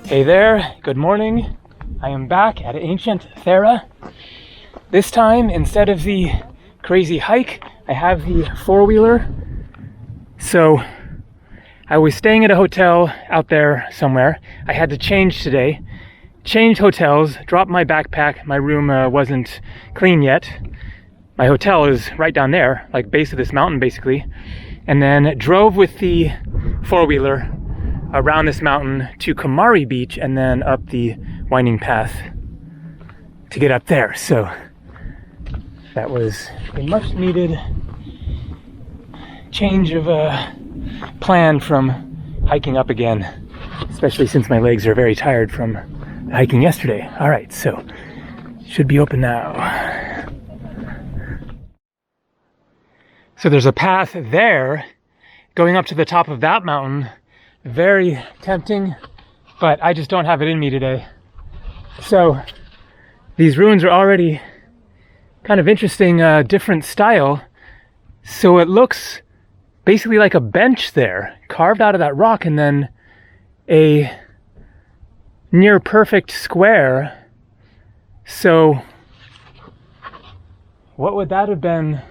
Hey there, good morning. I am back at ancient Fira. This time, instead of the crazy hike, I have the four-wheeler. So I was staying at a hotel out there somewhere. I had to change today. Changed hotels, dropped my backpack. My room wasn't clean yet. My hotel is right down there, like base of this mountain basically. And then drove with the four-wheeler around this mountain to Kamari Beach and then up the winding path to get up there. So that was a much needed change of plan from hiking up again, especially since my legs are very tired from hiking yesterday. All right, so should be open now. So there's a path there going up to the top of that mountain. Very tempting, but I just don't have it in me today. So these ruins are already kind of interesting, different style. So it looks basically like a bench there, carved out of that rock, and then a near perfect square. So what would that have been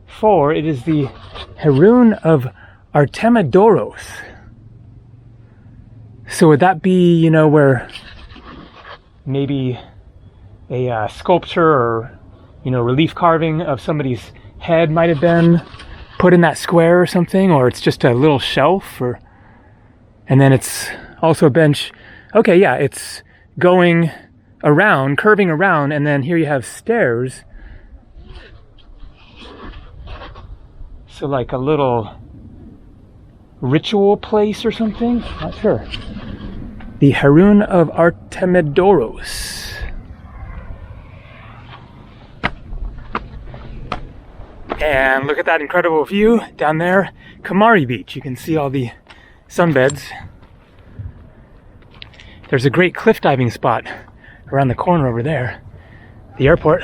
for? It is the heroon of Artemidoros. So would that be, where maybe a sculpture or, relief carving of somebody's head might have been put in that square or something, or it's just a little shelf, and then it's also a bench. Okay, yeah, it's going around, curving around, and then here you have stairs. So like a little ritual place or something? Not sure. The heroon of Artemidoros. And look at that incredible view down there, Kamari Beach. You can see all the sunbeds. There's a great cliff diving spot around the corner over there, the airport.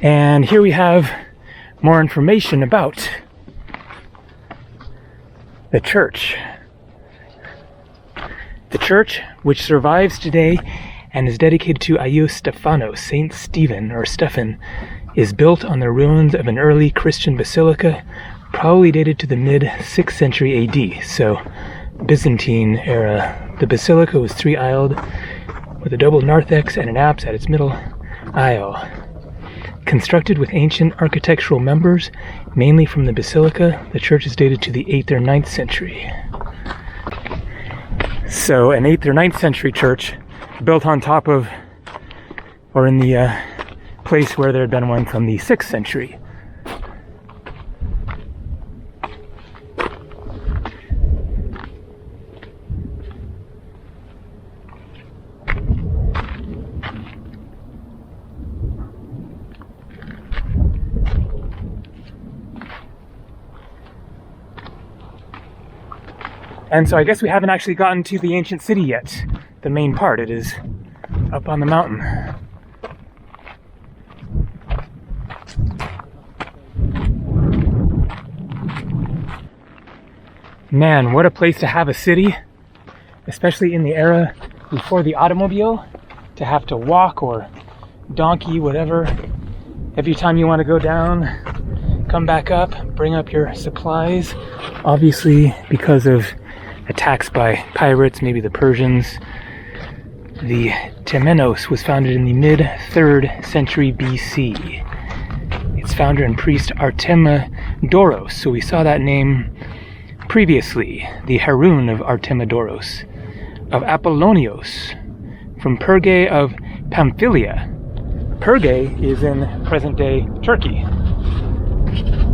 And here we have more information about the church. The church, which survives today and is dedicated to Iou Stephanos, Saint Stephen or Stephen, is built on the ruins of an early Christian basilica, probably dated to the mid-6th century AD, so Byzantine era. The basilica was three-aisled with a double narthex and an apse at its middle aisle. Constructed with ancient architectural members, mainly from the basilica, the church is dated to the 8th or 9th century. So an 8th or 9th century church built on top of, or in the place where there had been one from the 6th century. And so I guess we haven't actually gotten to the ancient city yet, the main part. It is up on the mountain. Man, what a place to have a city, especially in the era before the automobile, to have to walk or donkey, whatever, every time you want to go down, come back up, bring up your supplies, obviously because of attacks by pirates, maybe the Persians. The Temenos was founded in the mid-3rd century BC. Its founder and priest Artemidoros, so we saw that name previously, the heroon of Artemidoros, of Apollonios, from Pergae of Pamphylia. Pergae is in present-day Turkey.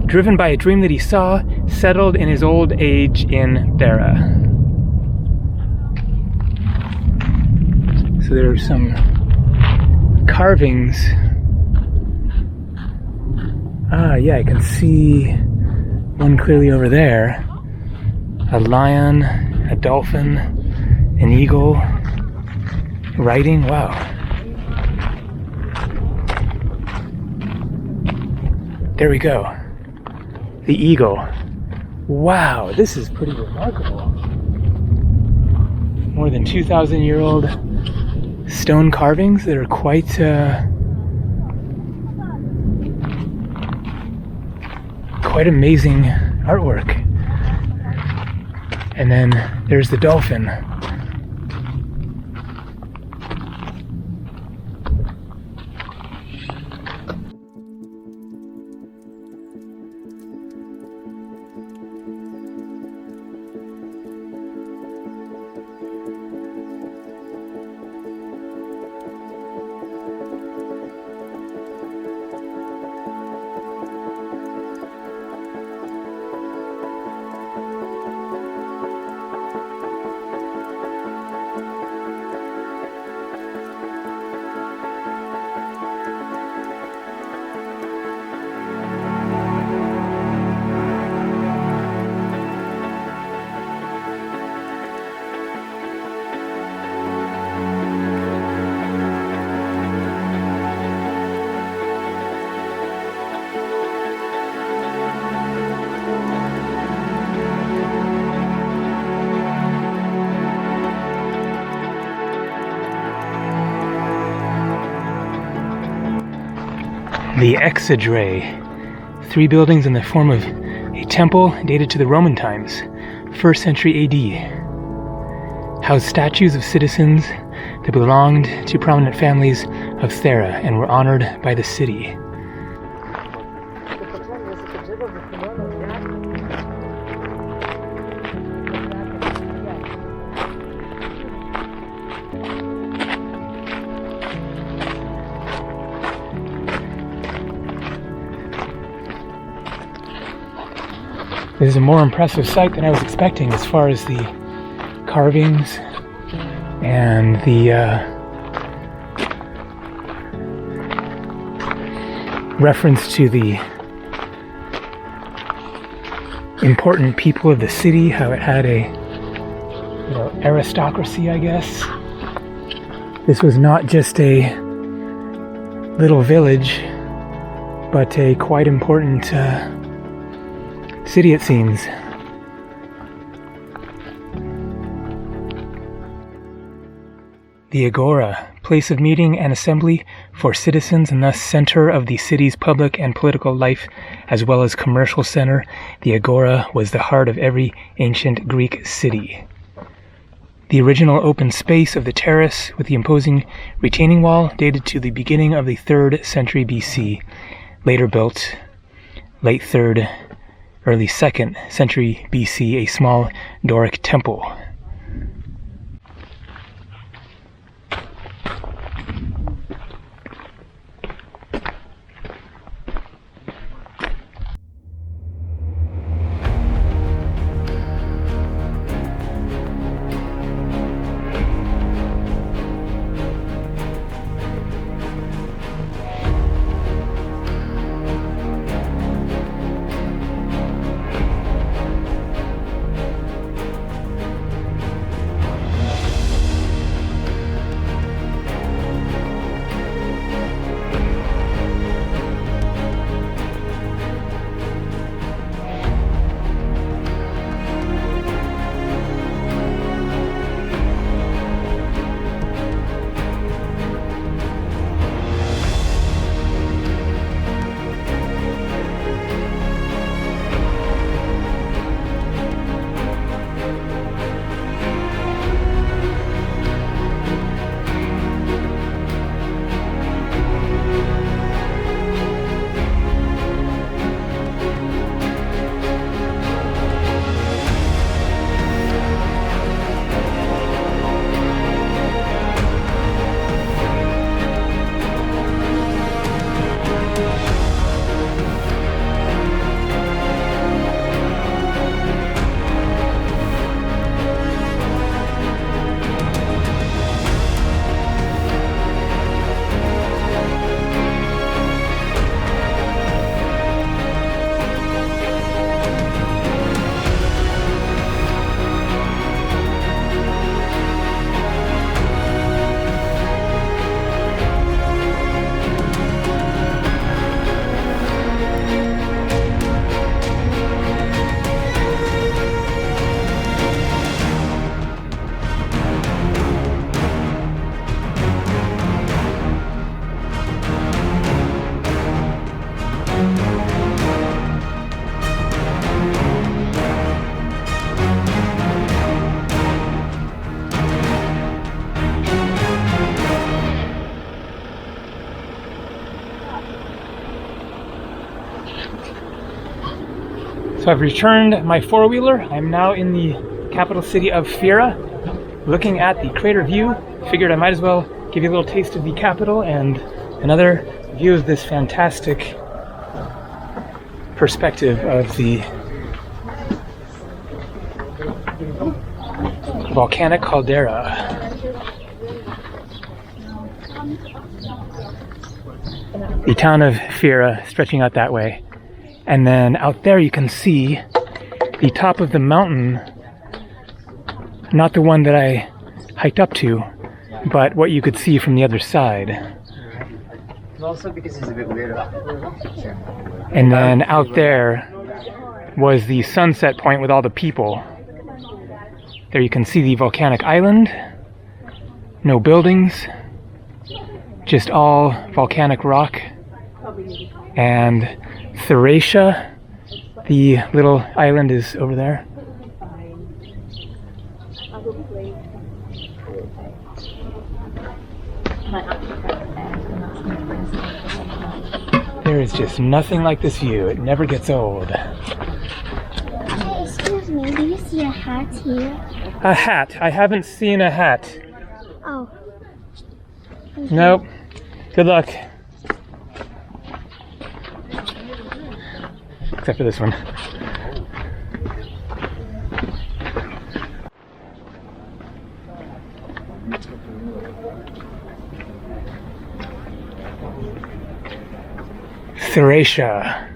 Driven by a dream that he saw, settled in his old age in Fira. So there are some carvings. Yeah, I can see one clearly over there. A lion, a dolphin, an eagle, riding. Wow. There we go. the eagle. Wow, this is pretty remarkable. More than 2,000-year-old stone carvings that are quite amazing artwork. And then there's the dolphin. The Exedrae, 3 buildings in the form of a temple dated to the Roman times, 1st century AD, housed statues of citizens that belonged to prominent families of Fira and were honored by the city. This is a more impressive sight than I was expecting as far as the carvings and the reference to the important people of the city, how it had a aristocracy, I guess. This was not just a little village, but a quite important city, it seems. The Agora, place of meeting and assembly for citizens and thus center of the city's public and political life as well as commercial center, the Agora was the heart of every ancient Greek city. The original open space of the terrace with the imposing retaining wall dated to the beginning of the 3rd century BC, later built late 3rd, early 2nd century BC, a small Doric temple. So I've returned my four-wheeler. I'm now in the capital city of Fira, looking at the crater view. Figured I might as well give you a little taste of the capital and another view of this fantastic perspective of the volcanic caldera. The town of Fira stretching out that way. And then out there you can see the top of the mountain, not the one that I hiked up to, but what you could see from the other side. Also because it's a bit weird. And then out there was the sunset point with all the people. There you can see the volcanic island. No buildings, just all volcanic rock. And Thracia, the little island, is over there. There is just nothing like this view. It never gets old. Hey, excuse me, do you see a hat here? A hat. I haven't seen a hat. Oh. Nope. Good luck. Except for this one. Thracia.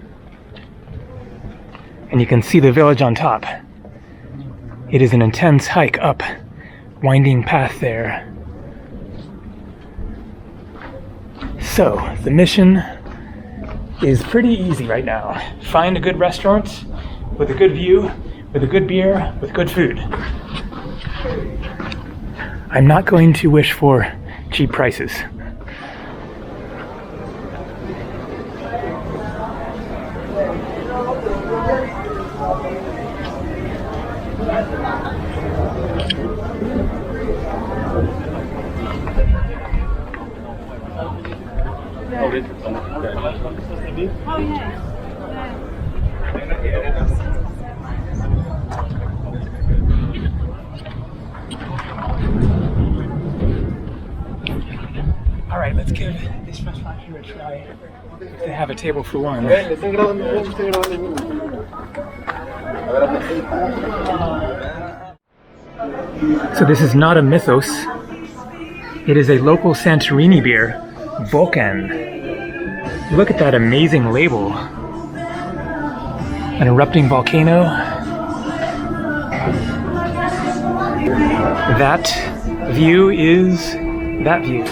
And you can see the village on top. It is an intense hike up, winding path there. So, the mission is pretty easy right now. Find a good restaurant with a good view, with a good beer, with good food. I'm not going to wish for cheap prices. All right, let's give this restaurant here a try. If they have a table for one. So this is not a mythos. It is a local Santorini beer, Volcan. Look at that amazing label. An erupting volcano. That view is that view.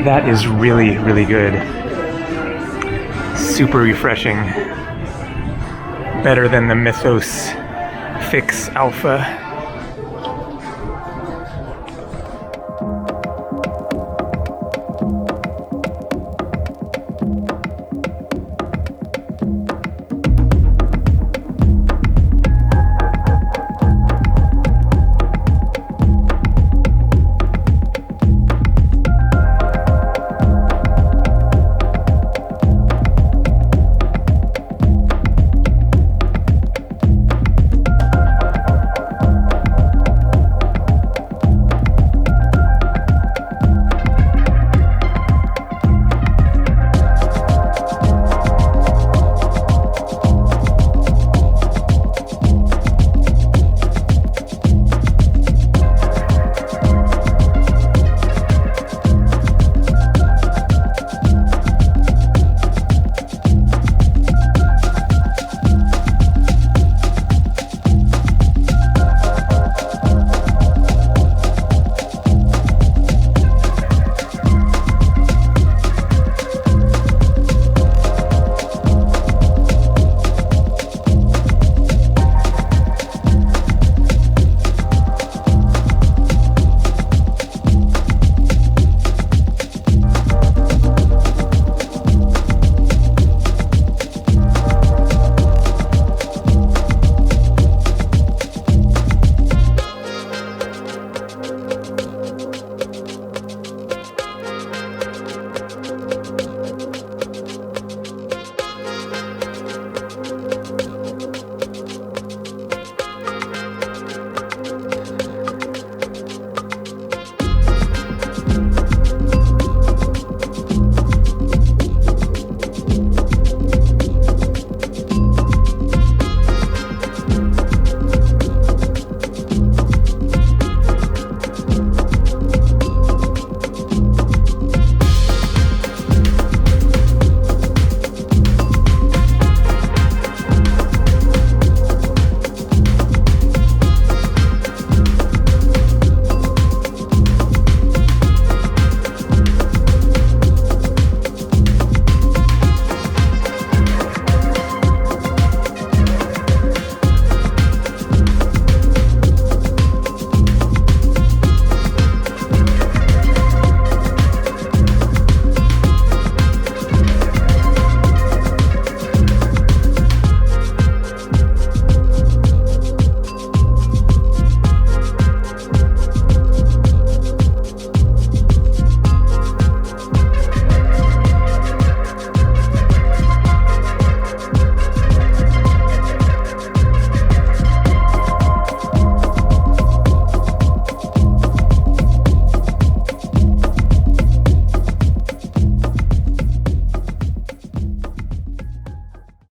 That is really, really good. Super refreshing. Better than the Mythos Fix Alpha.